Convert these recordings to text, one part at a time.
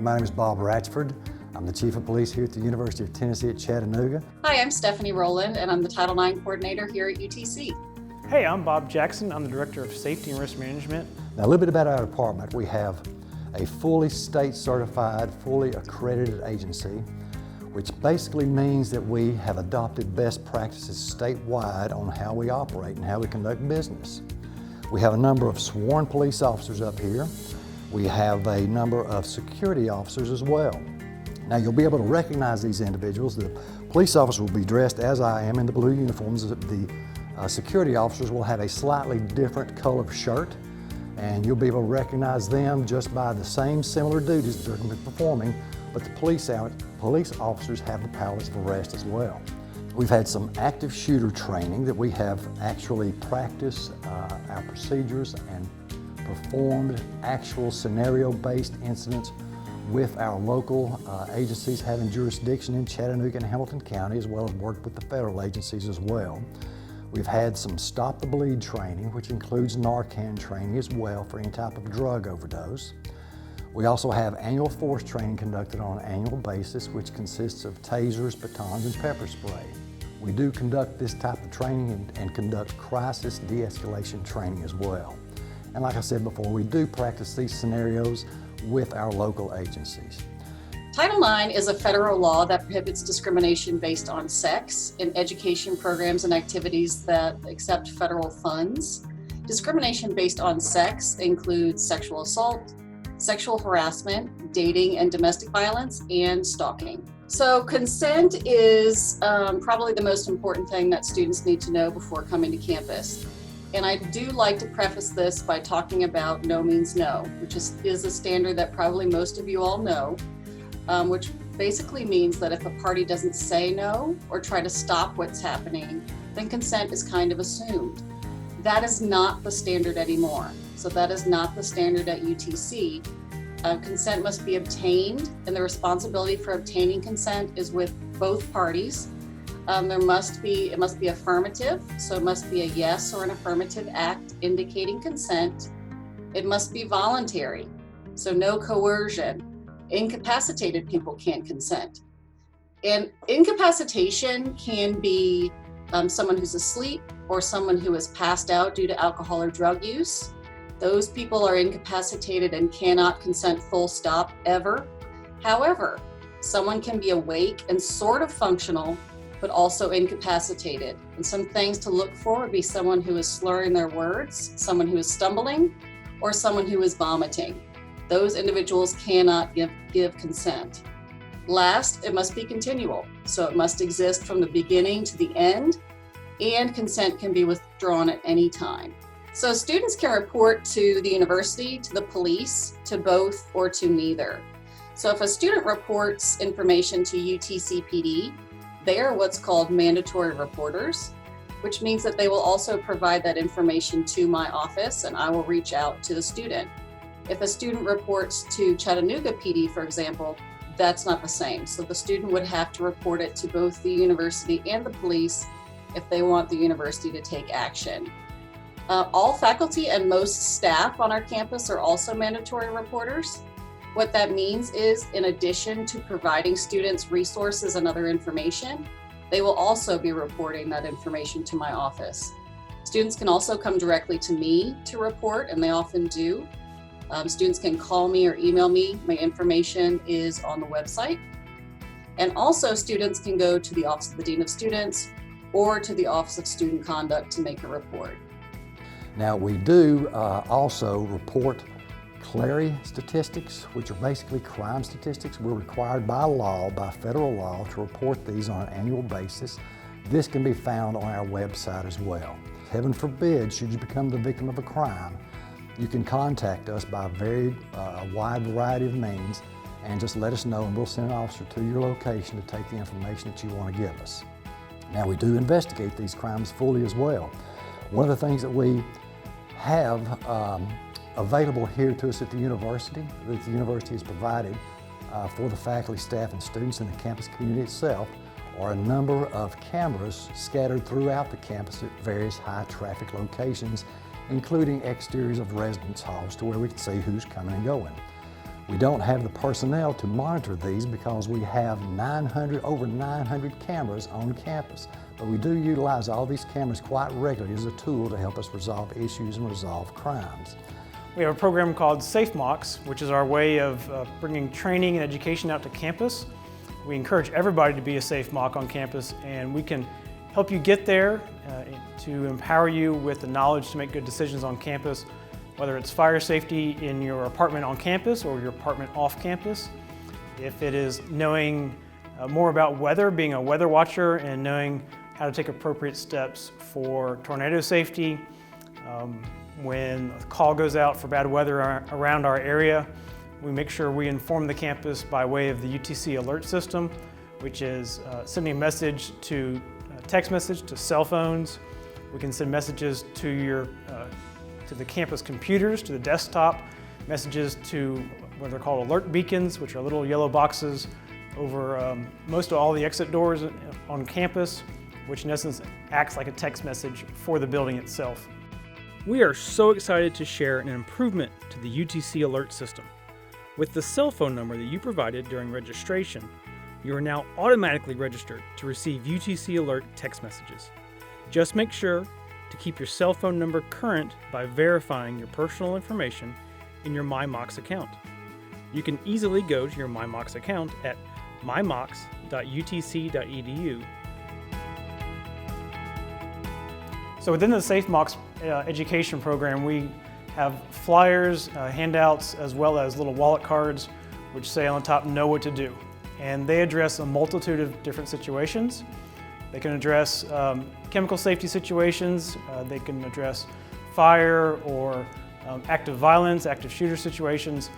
My name is Bob Ratchford. I'm the Chief of Police here at the University of Tennessee at Chattanooga. Hi, I'm Stephanie Rowland, and I'm the Title IX Coordinator here at UTC. Hey, I'm Bob Jackson. I'm the Director of Safety and Risk Management. Now, a little bit about our department. We have a fully state-certified, fully accredited agency, which basically means that we have adopted best practices statewide on how we operate and how we conduct business. We have a number of sworn police officers up here. We have a number of security officers as well. Now, you'll be able to recognize these individuals. The police officers will be dressed as I am in the blue uniforms. The security officers will have a slightly different color shirt, and you'll be able to recognize them just by the same similar duties that they're going to be performing, but the police officers have the powers of arrest as well. We've had some active shooter training that we have actually practiced our procedures and performed actual scenario-based incidents with our local agencies having jurisdiction in Chattanooga and Hamilton County, as well as worked with the federal agencies as well. We've had some Stop the Bleed training, which includes Narcan training as well for any type of drug overdose. We also have annual force training conducted on an annual basis, which consists of tasers, batons, and pepper spray. We do conduct this type of training and conduct crisis de-escalation training as well. And like I said before, we do practice these scenarios with our local agencies. Title IX is a federal law that prohibits discrimination based on sex in education programs and activities that accept federal funds. Discrimination based on sex includes sexual assault, sexual harassment, dating and domestic violence, and stalking. So consent is probably the most important thing that students need to know before coming to campus. And I do like to preface this by talking about no means no, which is a standard that probably most of you all know, which basically means that if a party doesn't say no or try to stop what's happening, then consent is kind of assumed. That is not the standard anymore. So that is not the standard at UTC. Consent must be obtained, and the responsibility for obtaining consent is with both parties. It must be affirmative, so it must be a yes or an affirmative act indicating consent. It must be voluntary, so no coercion. Incapacitated people can't consent. And incapacitation can be someone who's asleep or someone who has passed out due to alcohol or drug use. Those people are incapacitated and cannot consent, full stop, ever. However, someone can be awake and sort of functional, but also incapacitated. And some things to look for would be someone who is slurring their words, someone who is stumbling, or someone who is vomiting. Those individuals cannot give consent. Last, it must be continual. So it must exist from the beginning to the end, and consent can be withdrawn at any time. So students can report to the university, to the police, to both, or to neither. So if a student reports information to UTCPD, they are what's called mandatory reporters, which means that they will also provide that information to my office, and I will reach out to the student. If a student reports to Chattanooga PD, for example, that's not the same. So the student would have to report it to both the university and the police if they want the university to take action. All faculty and most staff on our campus are also mandatory reporters. What that means is, in addition to providing students resources and other information, they will also be reporting that information to my office. Students can also come directly to me to report, and they often do. Students can call me or email me. My information is on the website. And also students can go to the Office of the Dean of Students or to the Office of Student Conduct to make a report. Now, we do also report CLERI statistics, which are basically crime statistics. We're required by law, by federal law, to report these on an annual basis. This can be found on our website as well. Heaven forbid, should you become the victim of a crime, you can contact us by a wide variety of means and just let us know, and we'll send an officer to your location to take the information that you want to give us. Now, we do investigate these crimes fully as well. One of the things that we have available here to us at the university, that the university has provided for the faculty, staff, and students in the campus community itself, are a number of cameras scattered throughout the campus at various high traffic locations, including exteriors of residence halls to where we can see who's coming and going. We don't have the personnel to monitor these because we have over 900 cameras on campus. But we do utilize all these cameras quite regularly as a tool to help us resolve issues and resolve crimes. We have a program called Safe Mocks, which is our way of bringing training and education out to campus. We encourage everybody to be a safe mock on campus, and we can help you get there to empower you with the knowledge to make good decisions on campus, whether it's fire safety in your apartment on campus or your apartment off campus. If it is knowing more about weather, being a weather watcher, and knowing how to take appropriate steps for tornado safety. When a call goes out for bad weather around our area, we make sure we inform the campus by way of the UTC alert system, which is sending a message to text message to cell phones. We can send messages to the campus computers, to the desktop, messages to what they're called alert beacons, which are little yellow boxes over most of all the exit doors on campus, which in essence acts like a text message for the building itself. We are so excited to share an improvement to the UTC alert system. With the cell phone number that you provided during registration, you are now automatically registered to receive UTC alert text messages. Just make sure to keep your cell phone number current by verifying your personal information in your MyMox account. You can easily go to your MyMox account at mymox.utc.edu. So within the Safe Mocks education program, we have flyers, handouts, as well as little wallet cards which say on the top, "Know what to do." And they address a multitude of different situations. They can address chemical safety situations, they can address fire or active violence, active shooter situations.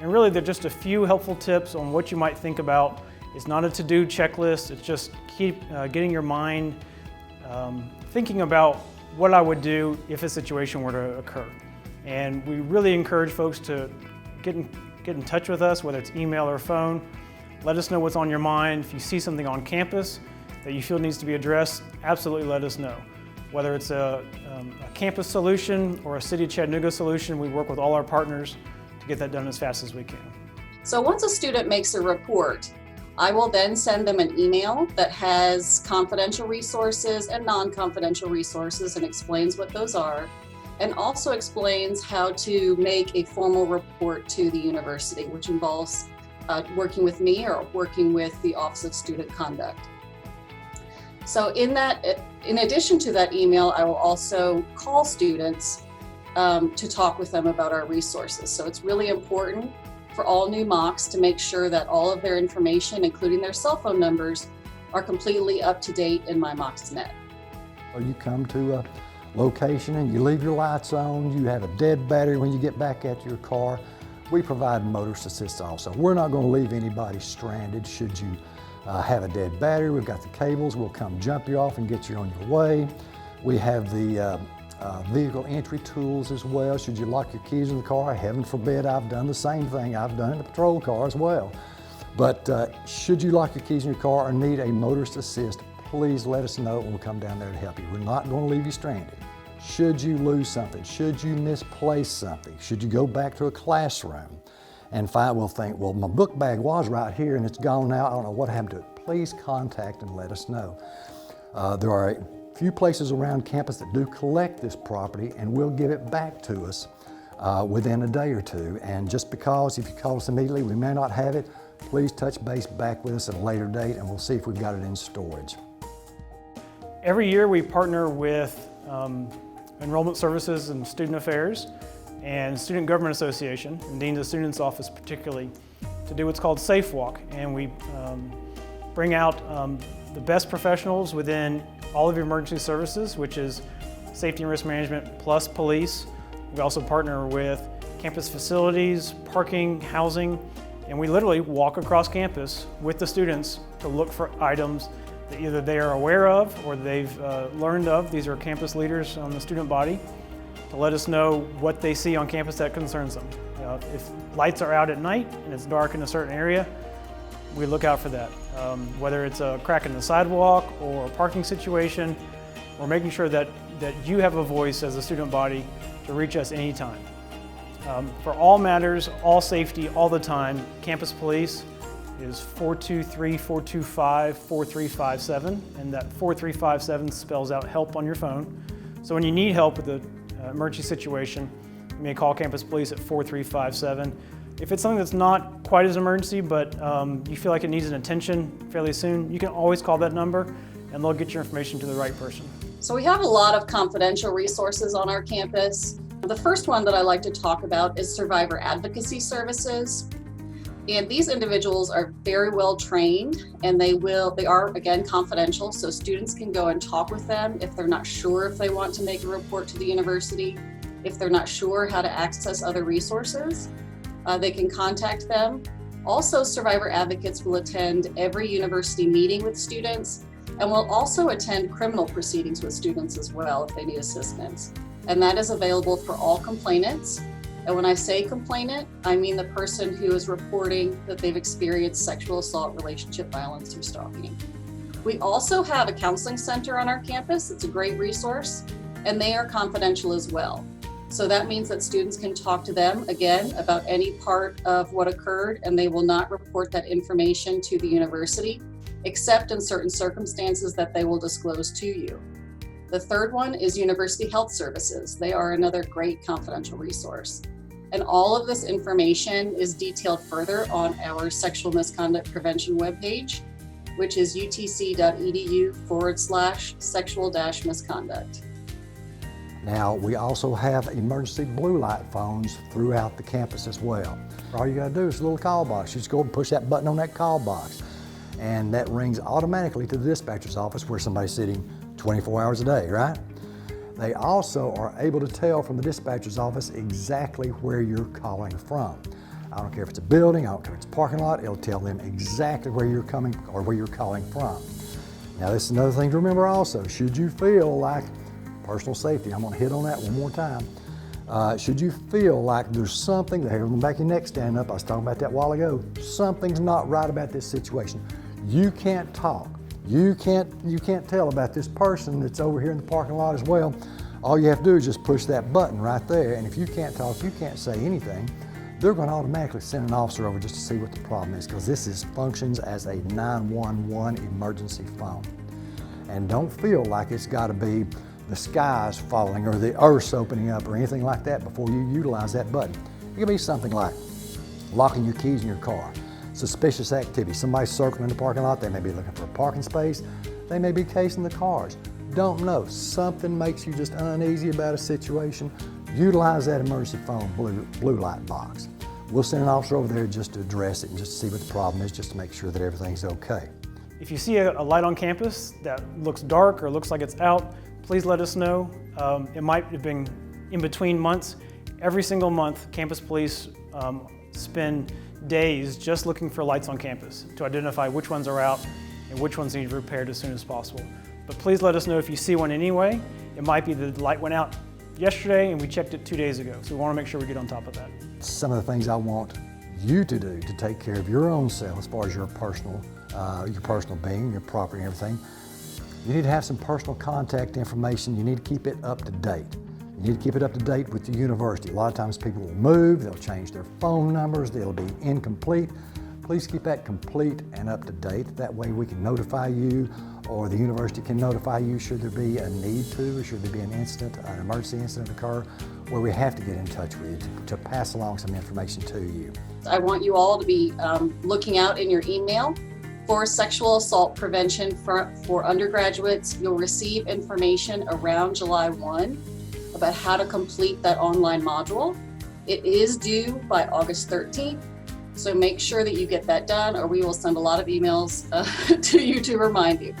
And really they're just a few helpful tips on what you might think about. It's not a to-do checklist, it's just keep getting your mind thinking about what I would do if a situation were to occur. And we really encourage folks to get in touch with us, whether it's email or phone. Let us know what's on your mind. If you see something on campus that you feel needs to be addressed, absolutely let us know. Whether it's a campus solution or a City of Chattanooga solution, we work with all our partners to get that done as fast as we can. So once a student makes a report, I will then send them an email that has confidential resources and non-confidential resources and explains what those are, and also explains how to make a formal report to the university, which involves working with me or working with the Office of Student Conduct. So in addition to that email, I will also call students to talk with them about our resources. So it's really important for all new mocks to make sure that all of their information, including their cell phone numbers, are completely up to date in MyMoxNet. You come to a location and you leave your lights on, you have a dead battery when you get back at your car. We provide motorist assist also. We're not going to leave anybody stranded should you have a dead battery. We've got the cables, we'll come jump you off and get you on your way. We have the vehicle entry tools as well. Should you lock your keys in the car, heaven forbid, I've done the same thing. I've done it in the patrol car as well. But should you lock your keys in your car or need a motorist assist, please let us know and we'll come down there to help you. We're not going to leave you stranded. Should you lose something, should you misplace something, should you go back to a classroom and think, well, my book bag was right here and it's gone now, I don't know what happened to it, please contact and let us know. There are a few places around campus that do collect this property and will give it back to us within a day or two. And just because if you call us immediately, we may not have it, please touch base back with us at a later date and we'll see if we've got it in storage. Every year we partner with Enrollment Services and Student Affairs and Student Government Association, and Dean of the Students Office particularly, to do what's called Safe Walk. And we bring out the best professionals within all of your emergency services, which is safety and risk management plus police. We also partner with campus facilities, parking, housing, and we literally walk across campus with the students to look for items that either they are aware of or they've learned of. These are campus leaders on the student body to let us know what they see on campus that concerns them. If lights are out at night and it's dark in a certain area, we look out for that. Whether it's a crack in the sidewalk or a parking situation, we're making sure that you have a voice as a student body to reach us anytime. For all matters, all safety, all the time, Campus Police is 423-425-4357, and that 4357 spells out help on your phone. So when you need help with an emergency situation, you may call Campus Police at 4357. If it's something that's not quite as emergency, but you feel like it needs an attention fairly soon, you can always call that number and they'll get your information to the right person. So we have a lot of confidential resources on our campus. The first one that I like to talk about is survivor advocacy services. And these individuals are very well trained, and they are again confidential, so students can go and talk with them if they're not sure if they want to make a report to the university, if they're not sure how to access other resources, they can contact them. Also, survivor advocates will attend every university meeting with students and will also attend criminal proceedings with students as well if they need assistance. And that is available for all complainants. And when I say complainant, I mean the person who is reporting that they've experienced sexual assault, relationship violence, or stalking. We also have a counseling center on our campus. It's a great resource, and they are confidential as well. So that means that students can talk to them, again, about any part of what occurred, and they will not report that information to the university, except in certain circumstances that they will disclose to you. The third one is University Health Services. They are another great confidential resource. And all of this information is detailed further on our sexual misconduct prevention webpage, which is utc.edu/sexual-misconduct. Now, we also have emergency blue light phones throughout the campus as well. All you gotta do is a little call box. You just go and push that button on that call box, and that rings automatically to the dispatcher's office where somebody's sitting 24 hours a day, right? They also are able to tell from the dispatcher's office exactly where you're calling from. I don't care if it's a building, I don't care if it's a parking lot, it'll tell them exactly where you're coming or where you're calling from. Now, this is another thing to remember also. Should you feel like personal safety, I'm gonna hit on that one more time. Should you feel like there's something, the hair on the back of your neck standing up, I was talking about that a while ago, something's not right about this situation. You can't talk. You can't tell about this person that's over here in the parking lot as well. All you have to do is just push that button right there, and if you can't talk, you can't say anything, they're going to automatically send an officer over just to see what the problem is, because this functions as a 911 emergency phone. And don't feel like it's got to be the sky's falling or the earth's opening up or anything like that before you utilize that button. It could be something like locking your keys in your car. Suspicious activity. Somebody's circling the parking lot, they may be looking for a parking space, they may be casing the cars. Don't know, something makes you just uneasy about a situation, utilize that emergency phone blue light box. We'll send an officer over there just to address it and just to see what the problem is, just to make sure that everything's okay. If you see a light on campus that looks dark or looks like it's out, please let us know. It might have been in between months. Every single month, Campus Police spend days just looking for lights on campus to identify which ones are out and which ones need repaired as soon as possible. But please let us know if you see one anyway. It might be the light went out yesterday and we checked it 2 days ago, so we want to make sure we get on top of that. Some of the things I want you to do to take care of your own self as far as your personal being, your property and everything, you need to have some personal contact information. You need to keep it up to date. You need to keep it up to date with the university. A lot of times people will move, they'll change their phone numbers, they'll be incomplete. Please keep that complete and up to date. That way we can notify you, or the university can notify you should there be a need to, or should there be an incident, an emergency incident occur, where we have to get in touch with you to pass along some information to you. I want you all to be looking out in your email for sexual assault prevention for undergraduates. You'll receive information around July 1 about how to complete that online module. It is due by August 13th, so make sure that you get that done, or we will send a lot of emails to you to remind you.